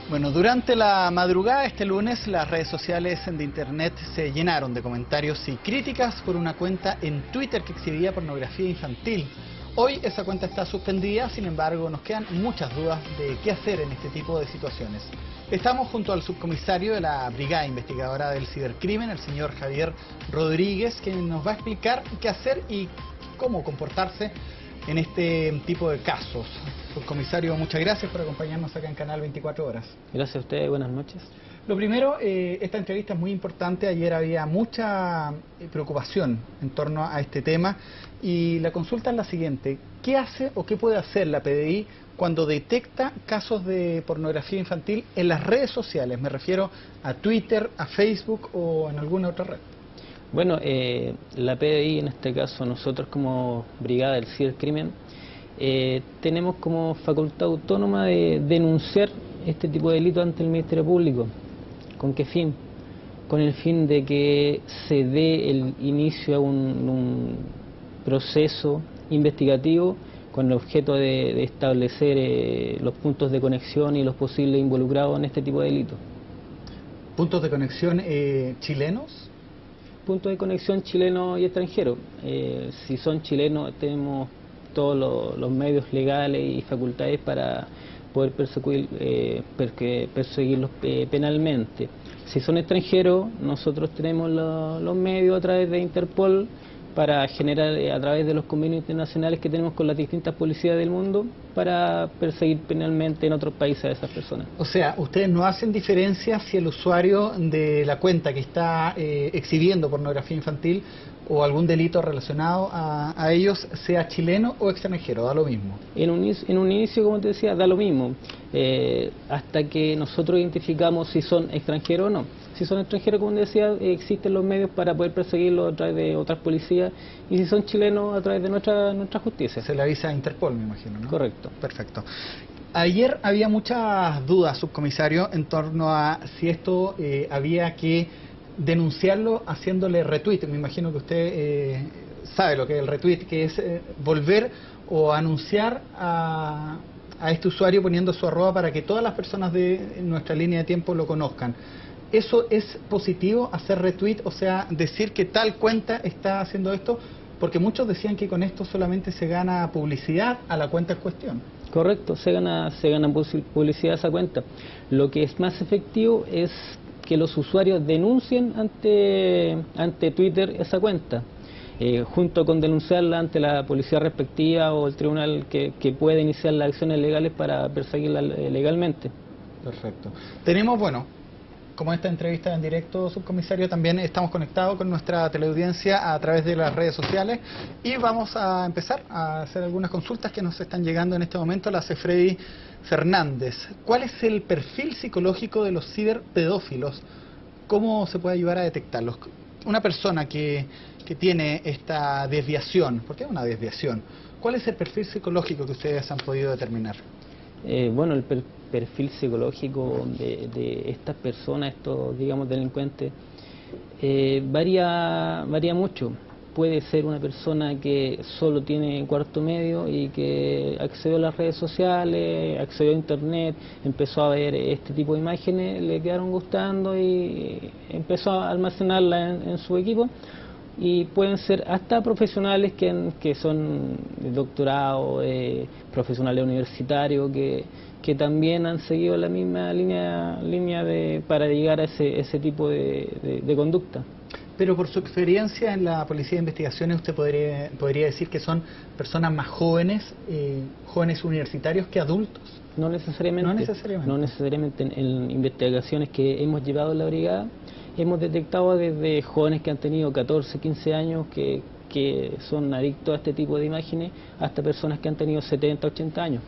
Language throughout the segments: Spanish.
Bueno, durante la madrugada este lunes las redes sociales de internet se llenaron de comentarios y críticas por una cuenta en Twitter que exhibía pornografía infantil. Hoy esa cuenta está suspendida, sin embargo nos quedan muchas dudas de qué hacer en este tipo de situaciones. Estamos junto al subcomisario de la Brigada Investigadora del Cibercrimen, el señor Javier Rodríguez, que nos va a explicar qué hacer y cómo comportarse en este tipo de casos. Subcomisario, muchas gracias por acompañarnos acá en Canal 24 Horas. Gracias a ustedes, buenas noches. Lo primero, esta entrevista es muy importante. Ayer había mucha preocupación en torno a este tema y la consulta es la siguiente: ¿qué hace o qué puede hacer la PDI cuando detecta casos de pornografía infantil en las redes sociales? Me refiero a Twitter, a Facebook o en alguna otra red. Bueno, la PDI, en este caso nosotros como Brigada del Cibercrimen, tenemos como facultad autónoma de denunciar este tipo de delitos ante el Ministerio Público. ¿Con qué fin? Con el fin de que se dé el inicio a un proceso investigativo con el objeto de establecer los puntos de conexión y los posibles involucrados en este tipo de delitos. ¿Puntos de conexión chilenos? Puntos de conexión chilenos y extranjeros. Si son chilenos, tenemos todos los medios legales y facultades para poder perseguirlos penalmente. Si son extranjeros, nosotros tenemos los medios a través de Interpol para generar, a través de los convenios internacionales que tenemos con las distintas policías del mundo, para perseguir penalmente en otros países a esas personas. O sea, ustedes no hacen diferencia si el usuario de la cuenta que está exhibiendo pornografía infantil o algún delito relacionado a ellos sea chileno o extranjero, da lo mismo. En un inicio, como te decía, da lo mismo, hasta que nosotros identificamos si son extranjeros o no. Si son extranjeros, como decía, existen los medios para poder perseguirlos a través de otras policías, y si son chilenos, a través de nuestra justicia. Se le avisa a Interpol, me imagino, ¿no? Correcto. Perfecto. Ayer había muchas dudas, subcomisario, en torno a si esto había que denunciarlo haciéndole retweet. Me imagino que usted sabe lo que es el retweet, que es volver o anunciar a este usuario poniendo su arroba para que todas las personas de nuestra línea de tiempo lo conozcan. ¿Eso es positivo, hacer retweet, o sea, decir que tal cuenta está haciendo esto? Porque muchos decían que con esto solamente se gana publicidad a la cuenta en cuestión. Correcto, se gana publicidad a esa cuenta. Lo que es más efectivo es que los usuarios denuncien ante Twitter esa cuenta, junto con denunciarla ante la policía respectiva o el tribunal que puede iniciar las acciones legales para perseguirla legalmente. Perfecto. Tenemos, bueno, como esta entrevista en directo, subcomisario, también estamos conectados con nuestra teleaudiencia a través de las redes sociales y vamos a empezar a hacer algunas consultas que nos están llegando en este momento. La hace Freddy Fernández. ¿Cuál es el perfil psicológico de los ciberpedófilos? ¿Cómo se puede ayudar a detectarlos? Una persona que tiene esta desviación, ¿por qué una desviación? ¿Cuál es el perfil psicológico que ustedes han podido determinar? Bueno, el perfil psicológico de estas personas, estos, digamos, delincuentes, varía mucho. Puede ser una persona que solo tiene cuarto medio y que accedió a las redes sociales, accedió a internet, empezó a ver este tipo de imágenes, le quedaron gustando y empezó a almacenarlas en su equipo. Y pueden ser hasta profesionales que son doctorados, profesionales universitarios que también han seguido la misma línea para llegar a ese tipo de conducta. Pero por su experiencia en la Policía de Investigaciones, ¿usted podría decir que son personas más jóvenes, jóvenes universitarios que adultos? No necesariamente. No necesariamente. No necesariamente. En investigaciones que hemos llevado en la brigada, hemos detectado desde jóvenes que han tenido 14, 15 años que son adictos a este tipo de imágenes, hasta personas que han tenido 70, 80 años.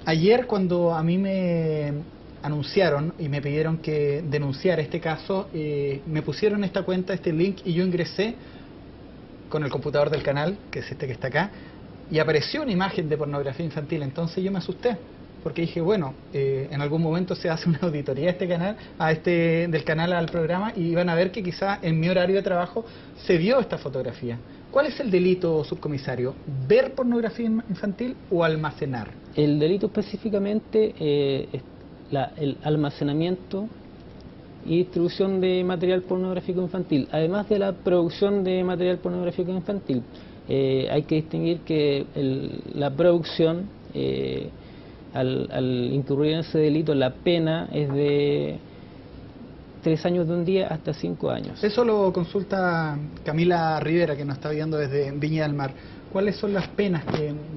Ayer, cuando a mí me anunciaron y me pidieron que denunciara este caso, me pusieron esta cuenta, este link, y yo ingresé con el computador del canal, que es este que está acá, y apareció una imagen de pornografía infantil. Entonces yo me asusté, porque dije, bueno, en algún momento se hace una auditoría del canal al programa, y van a ver que quizá en mi horario de trabajo se vio esta fotografía. ¿Cuál es el delito, subcomisario? ¿Ver pornografía infantil o almacenar? El delito específicamente el almacenamiento y distribución de material pornográfico infantil, además de la producción de material pornográfico infantil. Hay que distinguir que la producción, al incurrir en ese delito, la pena es de 3 años de un día hasta 5 años. Eso lo consulta Camila Rivera, que nos está viendo desde Viña del Mar. ¿Cuáles son las penas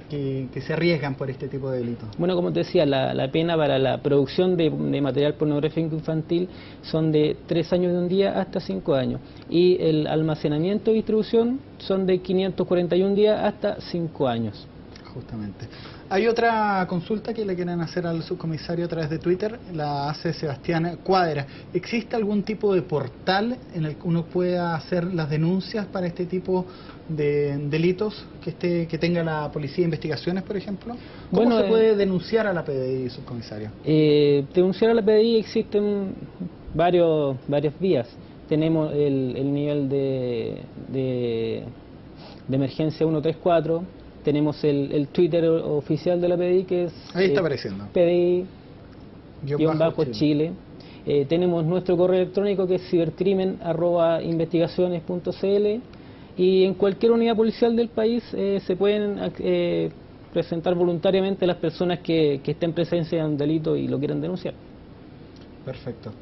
que se arriesgan por este tipo de delitos? Bueno, como te decía, la pena para la producción de material pornográfico infantil son de 3 años de un día hasta 5 años. Y el almacenamiento y distribución son de 541 días hasta 5 años. Justamente. Hay otra consulta que le quieren hacer al subcomisario a través de Twitter, la hace Sebastián Cuadra. ¿Existe algún tipo de portal en el que uno pueda hacer las denuncias para este tipo de delitos que tenga la Policía de Investigaciones, por ejemplo? ¿Cómo se puede denunciar a la PDI, subcomisario? Denunciar a la PDI existen varias vías. Tenemos el nivel de emergencia 134. Tenemos el Twitter oficial de la PDI, que es ahí está apareciendo PDI-Chile. Tenemos nuestro correo electrónico, que es cibercrimen@investigaciones.cl, y en cualquier unidad policial del país se pueden presentar voluntariamente las personas que estén presentes en un delito y lo quieran denunciar. Perfecto.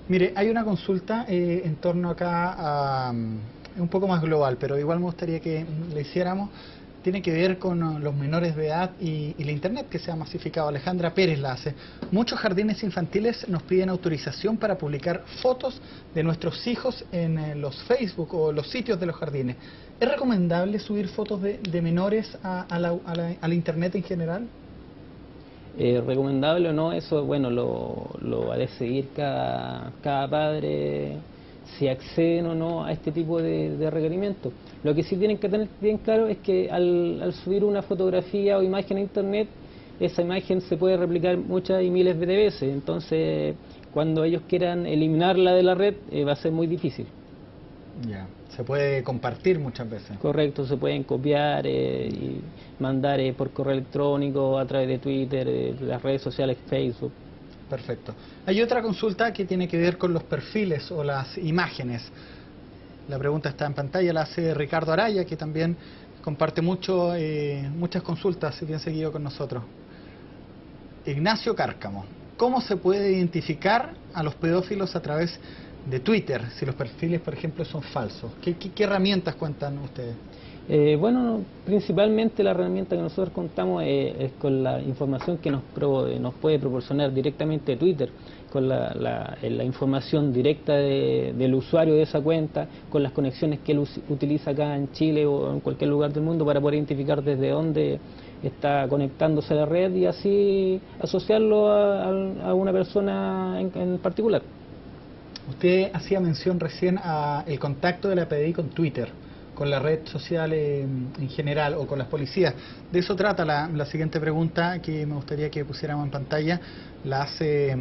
Mire, hay una consulta en torno acá a un poco más global, pero igual me gustaría que le hiciéramos. Tiene que ver con los menores de edad y la internet que se ha masificado. Alejandra Pérez la hace. Muchos jardines infantiles nos piden autorización para publicar fotos de nuestros hijos en los Facebook o los sitios de los jardines. ¿Es recomendable subir fotos de menores a la internet en general? Recomendable o no, eso bueno lo ha de seguir cada padre, si acceden o no a este tipo de requerimientos. Lo que sí tienen que tener bien claro es que al subir una fotografía o imagen a internet, esa imagen se puede replicar muchas y miles de veces. Entonces, cuando ellos quieran eliminarla de la red, va a ser muy difícil. Ya, se puede compartir muchas veces. Correcto, se pueden copiar y mandar por correo electrónico, a través de Twitter, las redes sociales, Facebook. Perfecto. Hay otra consulta que tiene que ver con los perfiles o las imágenes. La pregunta está en pantalla, la hace Ricardo Araya, que también comparte muchas consultas, bien seguido con nosotros. Ignacio Cárcamo, ¿cómo se puede identificar a los pedófilos a través de Twitter, si los perfiles, por ejemplo, son falsos? ¿Qué herramientas cuentan ustedes? Bueno, principalmente la herramienta que nosotros contamos es con la información que nos puede proporcionar directamente Twitter, con la información directa del usuario de esa cuenta, con las conexiones que él utiliza acá en Chile o en cualquier lugar del mundo para poder identificar desde dónde está conectándose a la red y así asociarlo a una persona en particular. Usted hacía mención recién al contacto de la PDI con Twitter, con la red social en general o con las policías. De eso trata la siguiente pregunta que me gustaría que pusiéramos en pantalla. La hace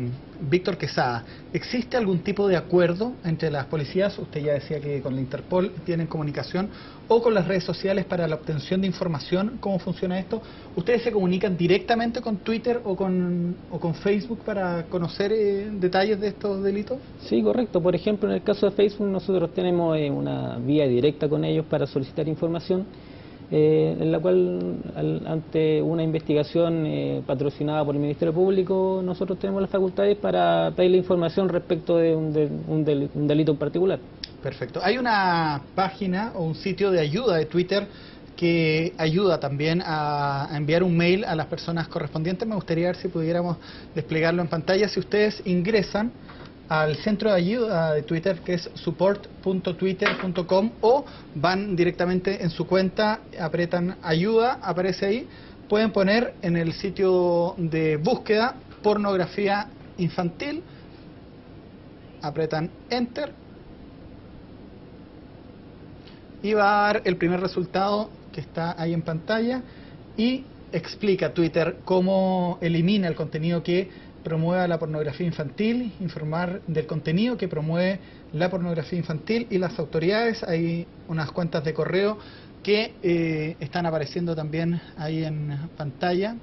Víctor Quesada. ¿Existe algún tipo de acuerdo entre las policías? Usted ya decía que con la Interpol tienen comunicación, o con las redes sociales para la obtención de información. ¿Cómo funciona esto? ¿Ustedes se comunican directamente con Twitter o con Facebook para conocer detalles de estos delitos? Sí, correcto. Por ejemplo, en el caso de Facebook nosotros tenemos una vía directa con ellos para solicitar información, en la cual ante una investigación patrocinada por el Ministerio Público, nosotros tenemos las facultades para pedir la información respecto de un delito en particular. Perfecto. Hay una página o un sitio de ayuda de Twitter que ayuda también a enviar un mail a las personas correspondientes. Me gustaría ver si pudiéramos desplegarlo en pantalla. Si ustedes ingresan al centro de ayuda de Twitter, que es support.twitter.com, o van directamente en su cuenta, apretan ayuda, aparece ahí, pueden poner en el sitio de búsqueda pornografía infantil, apretan enter y va a dar el primer resultado que está ahí en pantalla, y explica Twitter cómo elimina el contenido que promueva la pornografía infantil, informar del contenido que promueve la pornografía infantil y las autoridades. Hay unas cuentas de correo que están apareciendo también ahí en pantalla.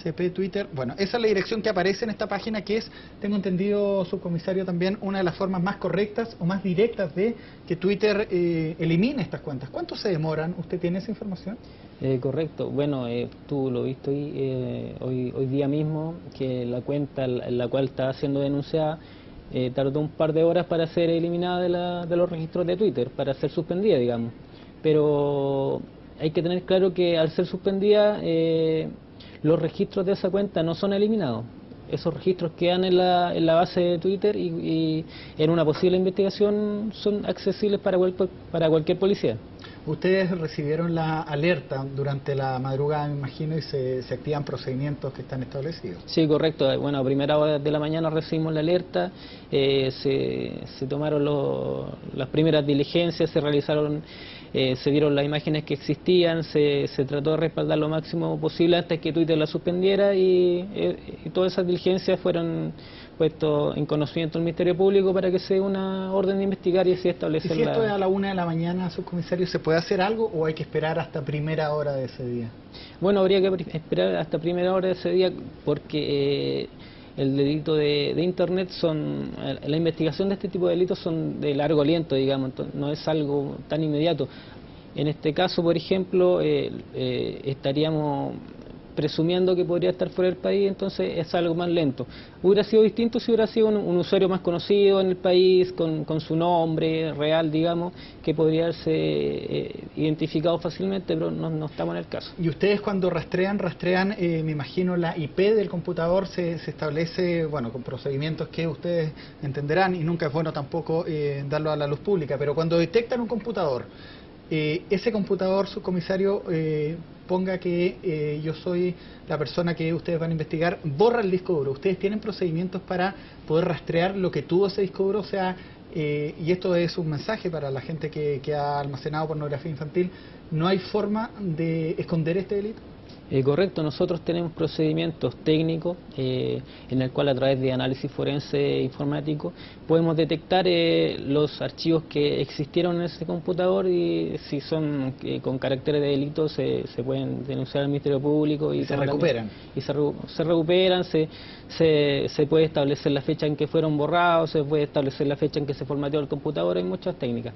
CP Twitter. Bueno, esa es la dirección que aparece en esta página, que es, tengo entendido, subcomisario, también una de las formas más correctas o más directas de que Twitter elimine estas cuentas. ¿Cuánto se demoran? ¿Usted tiene esa información? Correcto. Bueno, tú lo viste hoy día mismo, que la cuenta en la cual está siendo denunciada tardó un par de horas para ser eliminada de los registros de Twitter, para ser suspendida, digamos. Pero hay que tener claro que al ser suspendida, los registros de esa cuenta no son eliminados. Esos registros quedan en la base de Twitter y en una posible investigación son accesibles para cualquier policía. Ustedes recibieron la alerta durante la madrugada, me imagino, y se activan procedimientos que están establecidos. Sí, correcto. Bueno, a primera hora de la mañana recibimos la alerta, se tomaron las primeras diligencias, se realizaron, se vieron las imágenes que existían, se trató de respaldar lo máximo posible antes que Twitter la suspendiera y todas esas diligencias fueron puestos en conocimiento del Ministerio Público para que se dé una orden de investigar y así establecer. ¿Y si esto es a la 1 de la mañana, subcomisario, se puede hacer algo o hay que esperar hasta primera hora de ese día? Bueno, habría que esperar hasta primera hora de ese día porque el delito de Internet la investigación de este tipo de delitos son de largo aliento, digamos, entonces no es algo tan inmediato. En este caso, por ejemplo, estaríamos presumiendo que podría estar fuera del país, entonces es algo más lento. Hubiera sido distinto si hubiera sido un usuario más conocido en el país, con su nombre real, digamos, que podría haberse identificado fácilmente, pero no estamos en el caso. Y ustedes cuando rastrean, me imagino, la IP del computador, se establece, bueno, con procedimientos que ustedes entenderán, y nunca es bueno tampoco darlo a la luz pública, pero cuando detectan un computador, ese computador, subcomisario, ponga que yo soy la persona que ustedes van a investigar, borra el disco duro. ¿Ustedes tienen procedimientos para poder rastrear lo que tuvo ese disco duro? O sea, y esto es un mensaje para la gente que ha almacenado pornografía infantil, ¿no hay forma de esconder este delito? Correcto, nosotros tenemos procedimientos técnicos en el cual a través de análisis forense informático podemos detectar los archivos que existieron en ese computador y si son con caracteres de delito se pueden denunciar al Ministerio Público y se recuperan. Se recuperan, se puede establecer la fecha en que fueron borrados, se puede establecer la fecha en que se formateó el computador, hay muchas técnicas.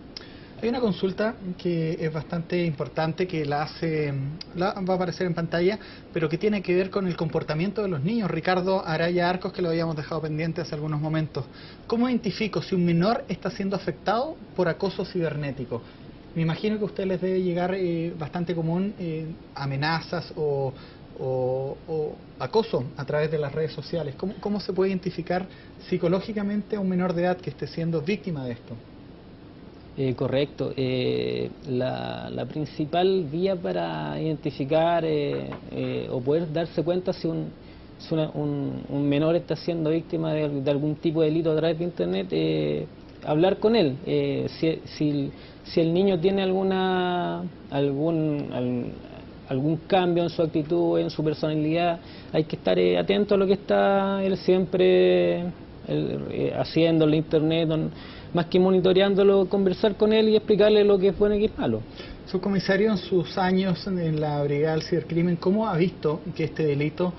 Hay una consulta que es bastante importante, que va a aparecer en pantalla, pero que tiene que ver con el comportamiento de los niños. Ricardo Araya Arcos, que lo habíamos dejado pendiente hace algunos momentos. ¿Cómo identifico si un menor está siendo afectado por acoso cibernético? Me imagino que a usted les debe llegar bastante común amenazas o acoso a través de las redes sociales. ¿Cómo se puede identificar psicológicamente a un menor de edad que esté siendo víctima de esto? Correcto. La principal vía para identificar o poder darse cuenta si un menor está siendo víctima de algún tipo de delito a través de Internet, hablar con él. Si el niño tiene algún cambio en su actitud, en su personalidad, hay que estar atento a lo que está él siempre haciendo en la Internet, más que monitoreándolo, conversar con él y explicarle lo que es bueno y qué es malo. Subcomisario, en sus años en la Brigada del Cibercrimen, ¿cómo ha visto que este delito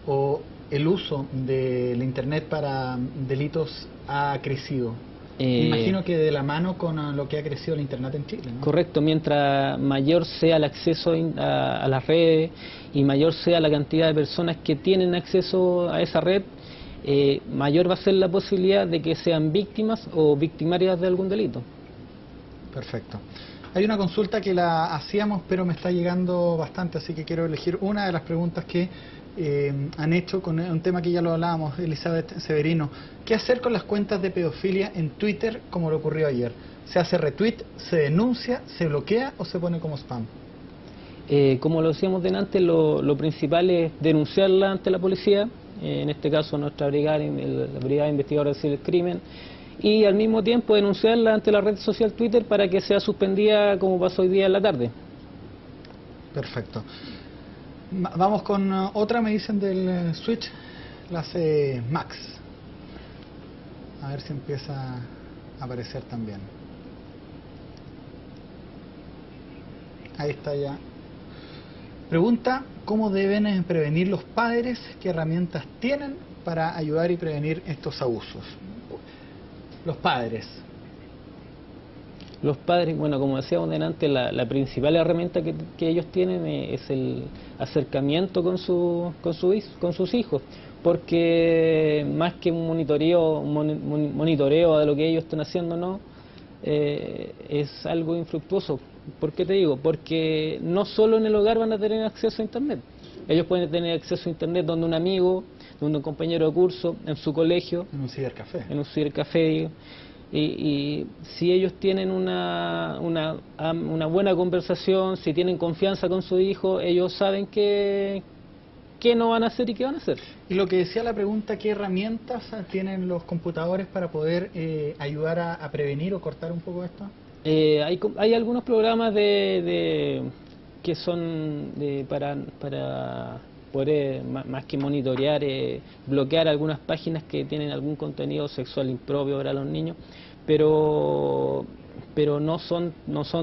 o el uso del Internet para delitos ha crecido? Me imagino que de la mano con lo que ha crecido el Internet en Chile, ¿no? Correcto, mientras mayor sea el acceso a las redes y mayor sea la cantidad de personas que tienen acceso a esa red, mayor va a ser la posibilidad de que sean víctimas o victimarias de algún delito. Perfecto. Hay una consulta que la hacíamos, pero me está llegando bastante, así que quiero elegir una de las preguntas que han hecho con un tema que ya lo hablábamos, Elizabeth Severino. ¿Qué hacer con las cuentas de pedofilia en Twitter como lo ocurrió ayer? ¿Se hace retweet, se denuncia, se bloquea o se pone como spam? Como lo decíamos delante, lo principal es denunciarla ante la policía, en este caso nuestra brigada, la Brigada Investigadora del Cibercrimen, y al mismo tiempo denunciarla ante la red social Twitter para que sea suspendida como pasó hoy día en la tarde. Perfecto. Vamos con otra, me dicen del Switch, la hace Max. A ver si empieza a aparecer también. Ahí está ya. Pregunta, ¿cómo deben prevenir los padres? ¿Qué herramientas tienen para ayudar y prevenir estos abusos? Los padres. Los padres, bueno, como decíamos delante, la principal herramienta que ellos tienen es el acercamiento con sus hijos, porque más que un monitoreo de lo que ellos están haciendo, no, es algo infructuoso. ¿Por qué te digo? Porque no solo en el hogar van a tener acceso a Internet. Ellos pueden tener acceso a Internet donde un amigo, donde un compañero de curso, en su colegio. En un cibercafé. En un cibercafé. Y si ellos tienen una buena conversación, si tienen confianza con su hijo, ellos saben qué no van a hacer y qué van a hacer. Y lo que decía la pregunta, ¿qué herramientas tienen los computadores para poder ayudar a prevenir o cortar un poco esto? Hay algunos programas que son para poder, más que monitorear, bloquear algunas páginas que tienen algún contenido sexual impropio para los niños, pero no son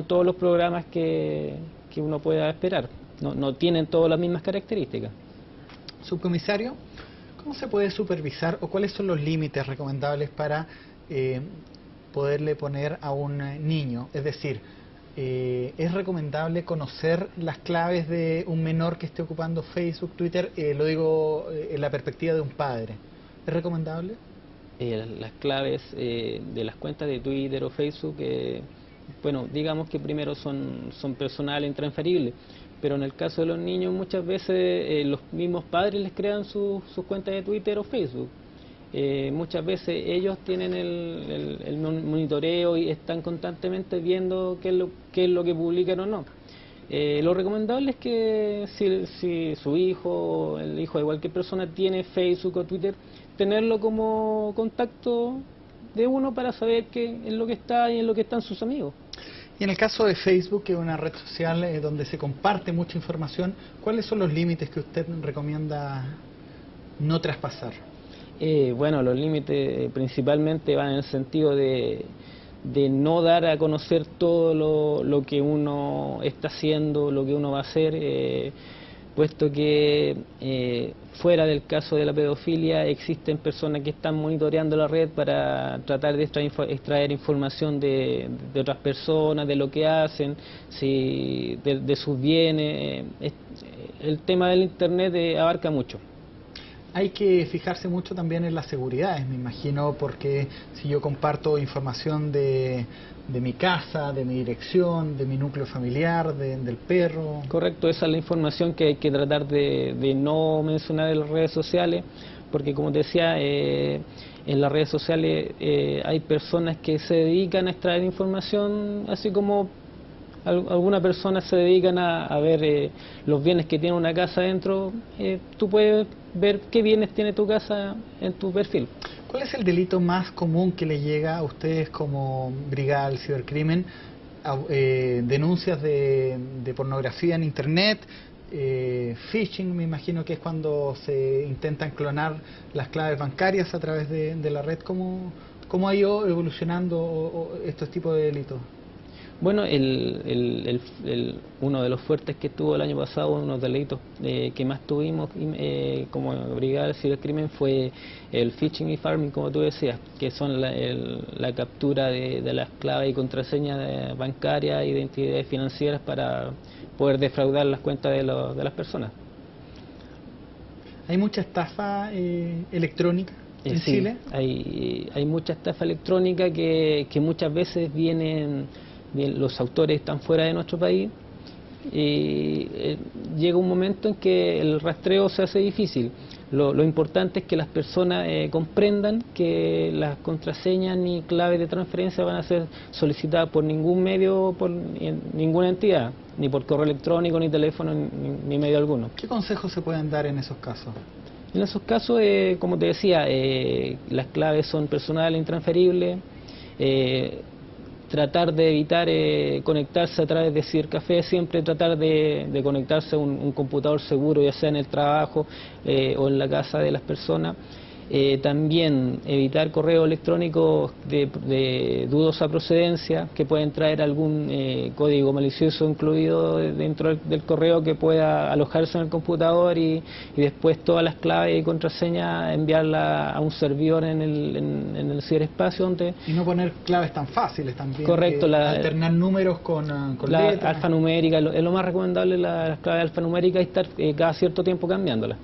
todos los programas que uno pueda esperar, no tienen todas las mismas características. Subcomisario, ¿cómo se puede supervisar o cuáles son los límites recomendables para poderle poner a un niño? Es decir, ¿es recomendable conocer las claves de un menor que esté ocupando Facebook, Twitter? Lo digo en la perspectiva de un padre. ¿Es recomendable? Las claves de las cuentas de Twitter o Facebook, bueno, digamos que primero son personales, intransferibles, pero en el caso de los niños muchas veces los mismos padres les crean sus cuentas de Twitter o Facebook. Muchas veces ellos tienen el monitoreo y están constantemente viendo qué es lo que publican o no. Lo recomendable es que si su hijo, el hijo de cualquier persona tiene Facebook o Twitter, tenerlo como contacto de uno para saber qué es lo que está y en lo que están sus amigos. Y en el caso de Facebook, que es una red social donde se comparte mucha información, ¿cuáles son los límites que usted recomienda no traspasar? Bueno, los límites principalmente van en el sentido de no dar a conocer todo lo que uno está haciendo, lo que uno va a hacer, puesto que fuera del caso de la pedofilia existen personas que están monitoreando la red para tratar de extraer información de otras personas, de lo que hacen, de sus bienes. El tema del Internet abarca mucho. Hay que fijarse mucho también en las seguridades, me imagino, porque si yo comparto información de mi casa, de mi dirección, de mi núcleo familiar, del perro... Correcto, esa es la información que hay que tratar de no mencionar en las redes sociales, porque como te decía, en las redes sociales hay personas que se dedican a extraer información, así como algunas personas se dedican a ver los bienes que tiene una casa dentro. Tú puedes ver qué bienes tiene tu casa en tu perfil. ¿Cuál es el delito más común que le llega a ustedes como Brigada del Cibercrimen? Denuncias de pornografía en Internet, phishing, me imagino que es cuando se intentan clonar las claves bancarias a través de la red. ¿Cómo ha ido evolucionando estos tipos de delitos? Bueno, uno de los fuertes que tuvo el año pasado, uno de los delitos que más tuvimos como Brigada del Cibercrimen fue el phishing y farming, como tú decías, que son la captura de las claves y contraseñas bancarias e identidades financieras para poder defraudar las cuentas de las personas. ¿Hay mucha estafa electrónica en sí, Chile? Hay mucha estafa electrónica que muchas veces los autores están fuera de nuestro país y llega un momento en que el rastreo se hace difícil. Lo importante es que las personas comprendan que las contraseñas ni claves de transferencia van a ser solicitadas por ningún medio, por ninguna entidad, ni por correo electrónico, ni teléfono, ni medio alguno. ¿Qué consejos se pueden dar en esos casos? En esos casos, como te decía, las claves son personales, intransferibles. Tratar de evitar conectarse a través de cibercafé, siempre tratar de conectarse a un computador seguro, ya sea en el trabajo o en la casa de las personas. También evitar correos electrónicos de dudosa procedencia, que pueden traer algún código malicioso incluido dentro del correo que pueda alojarse en el computador y después todas las claves y contraseñas enviarla a un servidor en el ciberespacio donde... Y no poner claves tan fáciles también. Correcto. Alternar números con la letras. alfanumérica, es lo más recomendable las claves alfanuméricas y estar cada cierto tiempo cambiándolas.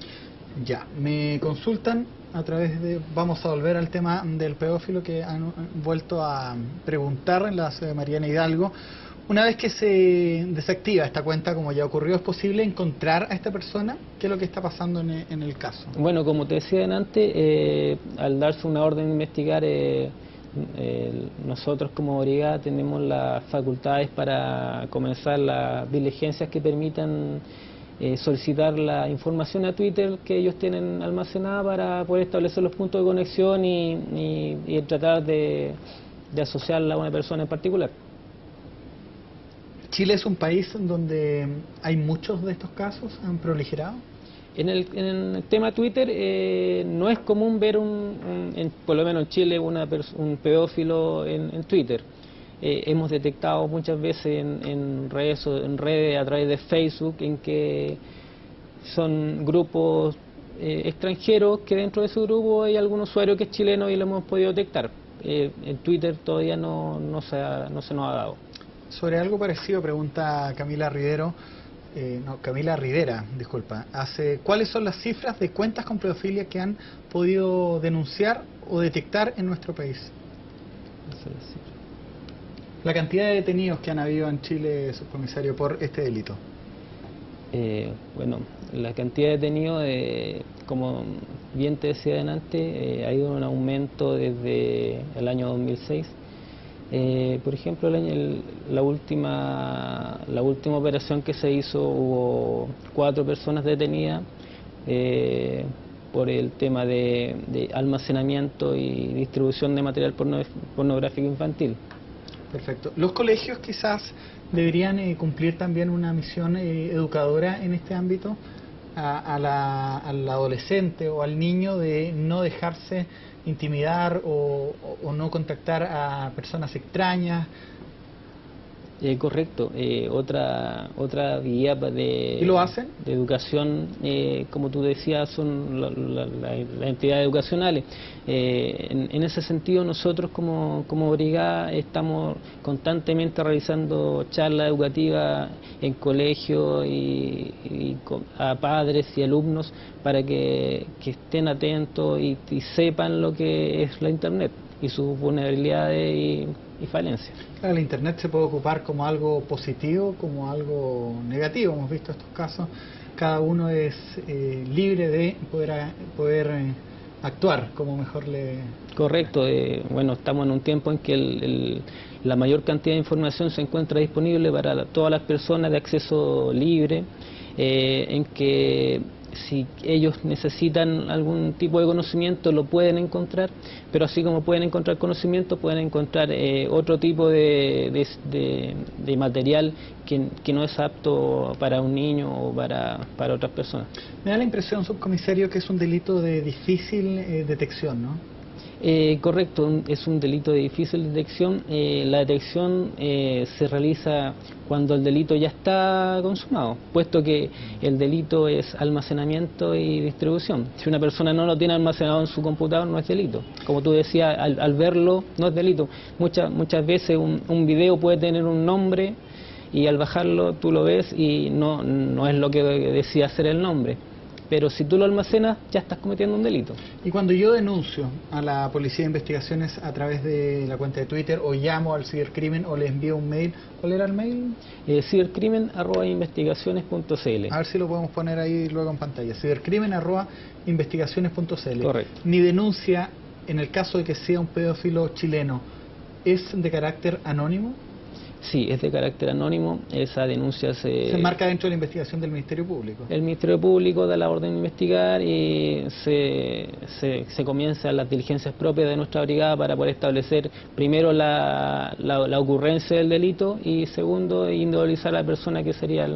Ya, me consultan a través de... Vamos a volver al tema del pedófilo que han vuelto a preguntar en la ciudad de Mariana Hidalgo. Una vez que se desactiva esta cuenta, como ya ocurrió, ¿es posible encontrar a esta persona? ¿Qué es lo que está pasando en el caso? Bueno, como te decía antes, al darse una orden de investigar, nosotros como brigada tenemos las facultades para comenzar las diligencias que permitan solicitar la información a Twitter que ellos tienen almacenada para poder establecer los puntos de conexión y tratar de asociarla a una persona en particular. ¿Chile es un país donde hay muchos de estos casos? ¿Han proliferado? En el tema Twitter no es común ver, por lo menos en Chile, un pedófilo en Twitter. Hemos detectado muchas veces en redes a través de Facebook en que son grupos extranjeros que dentro de su grupo hay algún usuario que es chileno y lo hemos podido detectar. En Twitter todavía no se nos ha dado. Sobre algo parecido pregunta Camila Rivera, disculpa. ¿Cuáles son las cifras de cuentas con pedofilia que han podido denunciar o detectar en nuestro país? La cantidad de detenidos que han habido en Chile, subcomisario, por este delito. Bueno, la cantidad de detenidos, como bien te decía antes, ha ido en aumento desde el año 2006. Por ejemplo, la última operación que se hizo, hubo 4 personas detenidas por el tema de almacenamiento y distribución de material pornográfico infantil. Perfecto. ¿Los colegios quizás deberían cumplir también una misión educadora en este ámbito al adolescente o al niño de no dejarse intimidar o no contactar a personas extrañas? Correcto. Otra vía ¿Y lo hacen? de educación, como tú decías, son las entidades educacionales. En ese sentido, nosotros como brigada estamos constantemente realizando charlas educativas en colegios y a padres y alumnos para que estén atentos y sepan lo que es la Internet y sus vulnerabilidades y falencias. Claro, la Internet se puede ocupar como algo positivo, como algo negativo. Hemos visto estos casos. Cada uno es libre de poder actuar como mejor le... Correcto. Bueno, estamos en un tiempo en que la mayor cantidad de información se encuentra disponible para todas las personas de acceso libre, en que si ellos necesitan algún tipo de conocimiento lo pueden encontrar, pero así como pueden encontrar conocimiento, pueden encontrar otro tipo de material que no es apto para un niño o para otras personas. Me da la impresión, subcomisario, que es un delito de difícil detección, ¿no? Correcto, es un delito de difícil detección. La detección se realiza cuando el delito ya está consumado, puesto que el delito es almacenamiento y distribución. Si una persona no lo tiene almacenado en su computador, no es delito. Como tú decías, al verlo no es delito. Muchas veces un video puede tener un nombre y al bajarlo tú lo ves y no es lo que decía ser el nombre. Pero si tú lo almacenas, ya estás cometiendo un delito. Y cuando yo denuncio a la Policía de Investigaciones a través de la cuenta de Twitter, o llamo al cibercrimen, o le envío un mail, ¿cuál era el mail? Cibercrimen@investigaciones.cl. A ver si lo podemos poner ahí luego en pantalla. Cibercrimen@investigaciones.cl. Correcto. Mi denuncia, en el caso de que sea un pedófilo chileno, ¿es de carácter anónimo? Sí, es de carácter anónimo. Esa denuncia se marca dentro de la investigación del Ministerio Público. El Ministerio Público da la orden de investigar y se comienzan las diligencias propias de nuestra brigada para poder establecer primero la ocurrencia del delito y segundo, individualizar a la persona que sería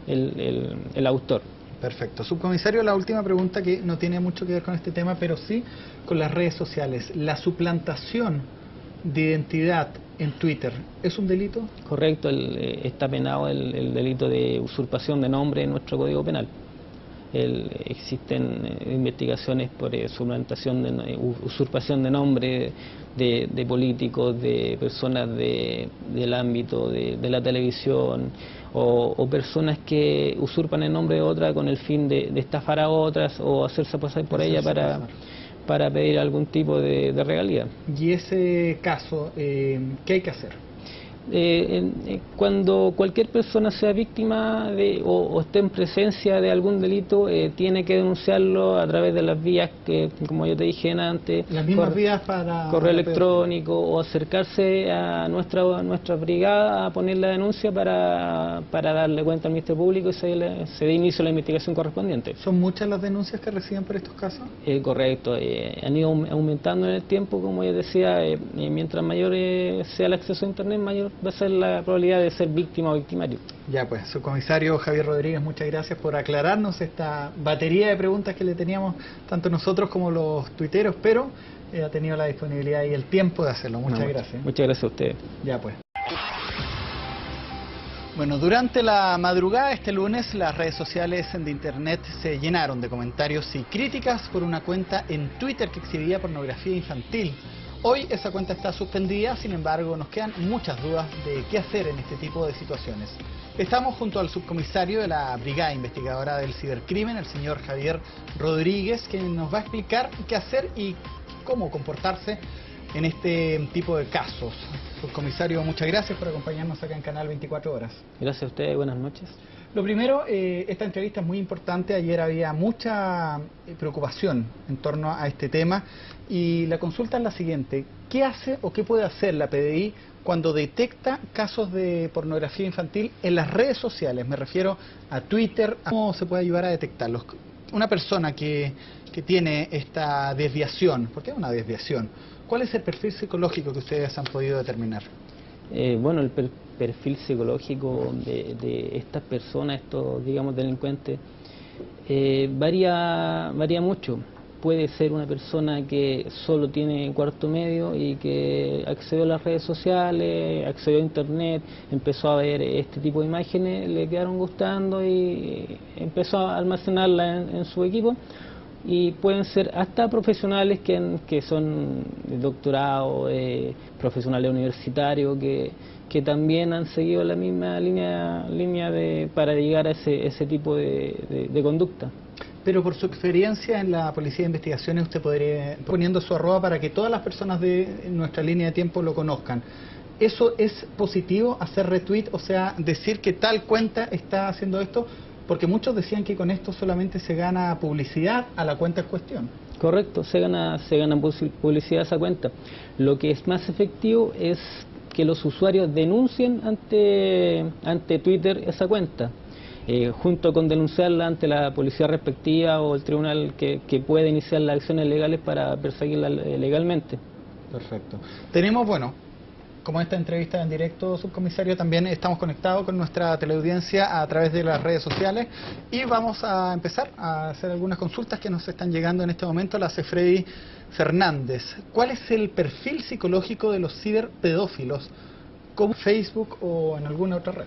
el autor. Perfecto. Subcomisario, la última pregunta que no tiene mucho que ver con este tema, pero sí con las redes sociales. ¿La suplantación de identidad en Twitter es un delito? Correcto, está penado el delito de usurpación de nombre en nuestro Código Penal. Existen investigaciones por usurpación de nombre de políticos, de personas del ámbito de la televisión, o personas que usurpan el nombre de otra con el fin de estafar a otras o hacerse pasar por ella para pedir algún tipo de regalía. Y ese caso, ¿qué hay que hacer? Cuando cualquier persona sea víctima o esté en presencia de algún delito, tiene que denunciarlo a través de las vías que, como yo te dije antes, las mismas vías para correo electrónico, o acercarse a nuestra brigada a poner la denuncia para darle cuenta al Ministerio Público y se dé inicio a la investigación correspondiente. ¿Son muchas las denuncias que reciben por estos casos? Correcto, han ido aumentando en el tiempo, como yo decía, mientras mayor sea el acceso a Internet, mayor va a ser la probabilidad de ser víctima o victimario. Ya pues, subcomisario Javier Rodríguez, muchas gracias por aclararnos esta batería de preguntas que le teníamos tanto nosotros como los tuiteros, pero ha tenido la disponibilidad y el tiempo de hacerlo. Muchas gracias. Muchas gracias a ustedes. Ya pues. Bueno, durante la madrugada este lunes las redes sociales de Internet se llenaron de comentarios y críticas por una cuenta en Twitter que exhibía pornografía infantil. Hoy esa cuenta está suspendida, sin embargo nos quedan muchas dudas de qué hacer en este tipo de situaciones. Estamos junto al subcomisario de la Brigada Investigadora del Cibercrimen, el señor Javier Rodríguez, que nos va a explicar qué hacer y cómo comportarse en este tipo de casos. Subcomisario, muchas gracias por acompañarnos acá en Canal 24 Horas. Gracias a ustedes, buenas noches. Lo primero, esta entrevista es muy importante. Ayer había mucha preocupación en torno a este tema y la consulta es la siguiente: ¿qué hace o qué puede hacer la PDI cuando detecta casos de pornografía infantil en las redes sociales? Me refiero a Twitter. ¿Cómo se puede ayudar a detectarlos? Una persona que tiene esta desviación, porque es una desviación, ¿cuál es el perfil psicológico que ustedes han podido determinar? Bueno, el perfil psicológico de estas personas, estos, digamos, delincuentes, varía mucho. Puede ser una persona que solo tiene cuarto medio y que accedió a las redes sociales, accedió a Internet, empezó a ver este tipo de imágenes, le quedaron gustando y empezó a almacenarlas en su equipo. Y pueden ser hasta profesionales que son doctorados, profesionales universitarios que también han seguido la misma línea para llegar a ese tipo de conducta. Pero por su experiencia en la Policía de Investigaciones, usted podría poniendo su arroba para que todas las personas de nuestra línea de tiempo lo conozcan. ¿Eso es positivo, hacer retweet, o sea, decir que tal cuenta está haciendo esto? Porque muchos decían que con esto solamente se gana publicidad a la cuenta en cuestión. Correcto, se gana publicidad a esa cuenta. Lo que es más efectivo es que los usuarios denuncien ante Twitter esa cuenta, junto con denunciarla ante la policía respectiva o el tribunal que puede iniciar las acciones legales para perseguirla legalmente. Perfecto. Tenemos, bueno, como esta entrevista en directo, subcomisario, también estamos conectados con nuestra teleaudiencia a través de las redes sociales y vamos a empezar a hacer algunas consultas que nos están llegando en este momento. La hace Freddy Fernández. ¿Cuál es el perfil psicológico de los ciberpedófilos, como Facebook o en alguna otra red?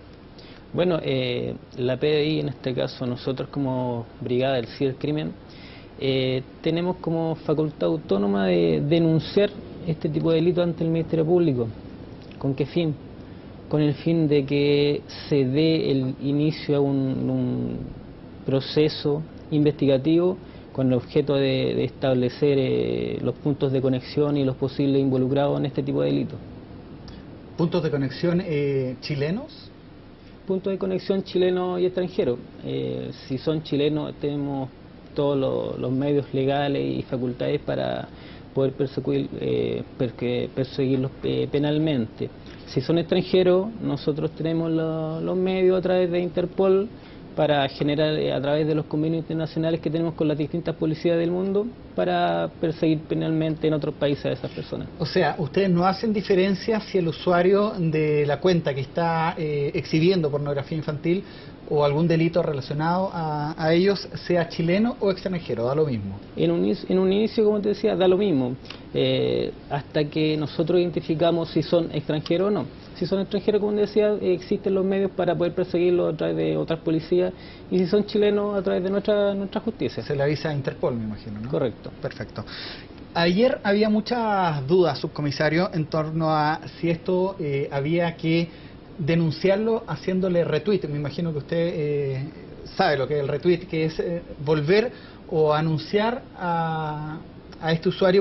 Bueno, la PDI, en este caso nosotros como Brigada del Cibercrimen, tenemos como facultad autónoma de denunciar este tipo de delitos ante el Ministerio Público. ¿Con qué fin? Con el fin de que se dé el inicio a un proceso investigativo con el objeto de establecer los puntos de conexión y los posibles involucrados en este tipo de delitos. ¿Puntos de conexión chilenos? Puntos de conexión chilenos y extranjeros. Si son chilenos, tenemos todos los medios legales y facultades para poder perseguirlos penalmente. Si son extranjeros, nosotros tenemos los medios a través de Interpol para generar, a través de los convenios internacionales que tenemos con las distintas policías del mundo, para perseguir penalmente en otros países a esas personas. O sea, ustedes no hacen diferencia si el usuario de la cuenta que está exhibiendo pornografía infantil o algún delito relacionado a ellos, sea chileno o extranjero, da lo mismo. En un inicio, como te decía, da lo mismo, hasta que nosotros identificamos si son extranjeros o no. Si son extranjeros, como decía, existen los medios para poder perseguirlos a través de otras policías, y si son chilenos, a través de nuestra justicia. Se le avisa a Interpol, me imagino, ¿no? Correcto. Perfecto. Ayer había muchas dudas, subcomisario, en torno a si esto había que denunciarlo haciéndole retweet. Me imagino que usted sabe lo que es el retweet, que es volver o anunciar a este usuario